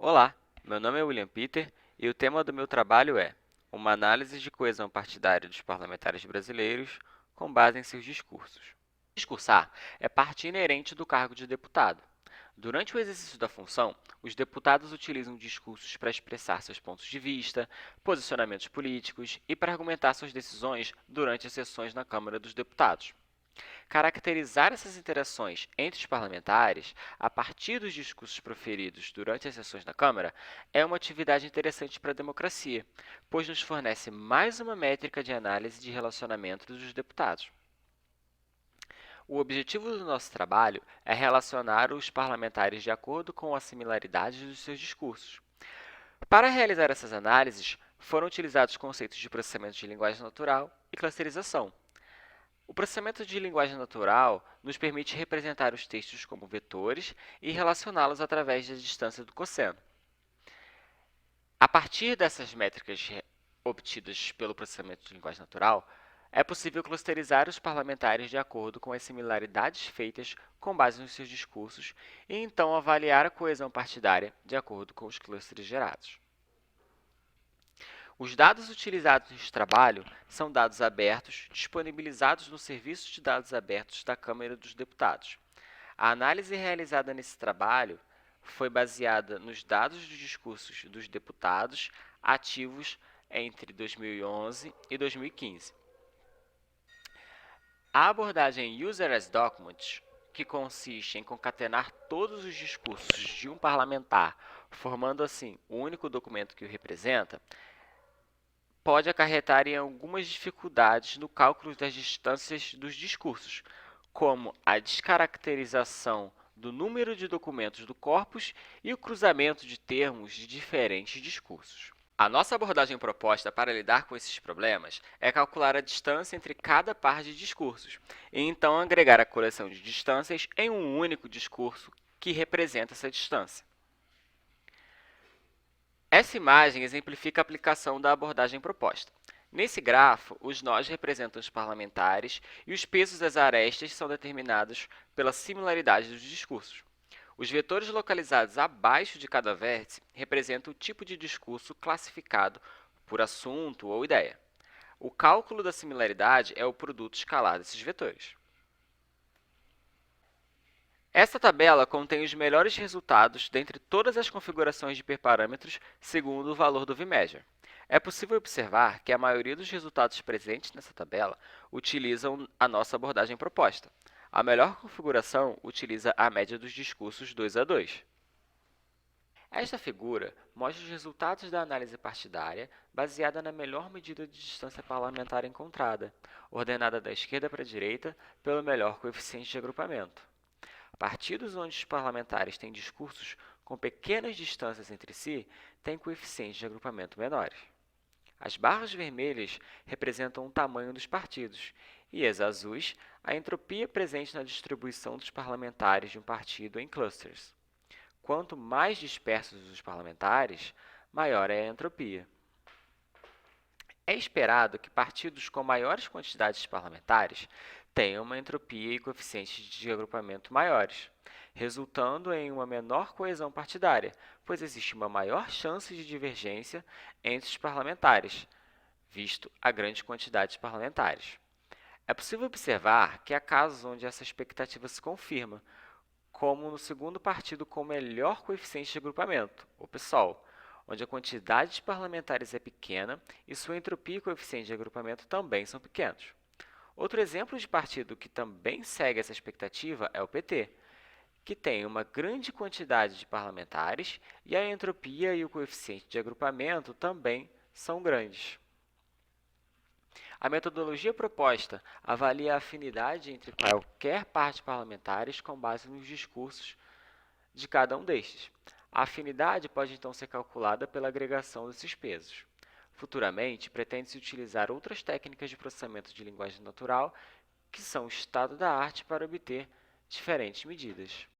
Olá, meu nome é William Peter e o tema do meu trabalho é uma análise de coesão partidária dos parlamentares brasileiros com base em seus discursos. Discursar é parte inerente do cargo de deputado. Durante o exercício da função, os deputados utilizam discursos para expressar seus pontos de vista, posicionamentos políticos e para argumentar suas decisões durante as sessões na Câmara dos Deputados. Caracterizar essas interações entre os parlamentares, a partir dos discursos proferidos durante as sessões na Câmara, é uma atividade interessante para a democracia, pois nos fornece mais uma métrica de análise de relacionamento dos deputados. O objetivo do nosso trabalho é relacionar os parlamentares de acordo com a similaridade dos seus discursos. Para realizar essas análises, foram utilizados conceitos de processamento de linguagem natural e clusterização. O processamento de linguagem natural nos permite representar os textos como vetores e relacioná-los através da distância do cosseno. A partir dessas métricas obtidas pelo processamento de linguagem natural, é possível clusterizar os parlamentares de acordo com as similaridades feitas com base nos seus discursos e então avaliar a coesão partidária de acordo com os clusters gerados. Os dados utilizados neste trabalho são dados abertos disponibilizados no Serviço de Dados Abertos da Câmara dos Deputados. A análise realizada nesse trabalho foi baseada nos dados dos discursos dos deputados ativos entre 2011 e 2015. A abordagem User as Documents, que consiste em concatenar todos os discursos de um parlamentar, formando assim o único documento que o representa, pode acarretar em algumas dificuldades no cálculo das distâncias dos discursos, como a descaracterização do número de documentos do corpus e o cruzamento de termos de diferentes discursos. A nossa abordagem proposta para lidar com esses problemas é calcular a distância entre cada par de discursos, e então agregar a coleção de distâncias em um único discurso que representa essa distância. Essa imagem exemplifica a aplicação da abordagem proposta. Nesse grafo, os nós representam os parlamentares e os pesos das arestas são determinados pela similaridade dos discursos. Os vetores localizados abaixo de cada vértice representam o tipo de discurso classificado por assunto ou ideia. O cálculo da similaridade é o produto escalar desses vetores. Esta tabela contém os melhores resultados dentre todas as configurações de hiperparâmetros segundo o valor do vMeasure. É possível observar que a maioria dos resultados presentes nessa tabela utilizam a nossa abordagem proposta. A melhor configuração utiliza a média dos discursos 2:2. Esta figura mostra os resultados da análise partidária baseada na melhor medida de distância parlamentar encontrada, ordenada da esquerda para a direita pelo melhor coeficiente de agrupamento. Partidos onde os parlamentares têm discursos com pequenas distâncias entre si têm coeficientes de agrupamento menores. As barras vermelhas representam o tamanho dos partidos e as azuis a entropia presente na distribuição dos parlamentares de um partido em clusters. Quanto mais dispersos os parlamentares, maior é a entropia. É esperado que partidos com maiores quantidades parlamentares tenham uma entropia e coeficientes de agrupamento maiores, resultando em uma menor coesão partidária, pois existe uma maior chance de divergência entre os parlamentares, visto a grande quantidade de parlamentares. É possível observar que há casos onde essa expectativa se confirma, como no segundo partido com melhor coeficiente de agrupamento, o PSOL, onde a quantidade de parlamentares é pequena e sua entropia e coeficiente de agrupamento também são pequenos. Outro exemplo de partido que também segue essa expectativa é o PT, que tem uma grande quantidade de parlamentares e a entropia e o coeficiente de agrupamento também são grandes. A metodologia proposta avalia a afinidade entre qualquer par de parlamentares com base nos discursos de cada um destes. A afinidade pode então ser calculada pela agregação desses pesos. Futuramente, pretende-se utilizar outras técnicas de processamento de linguagem natural que são o estado da arte para obter diferentes medidas.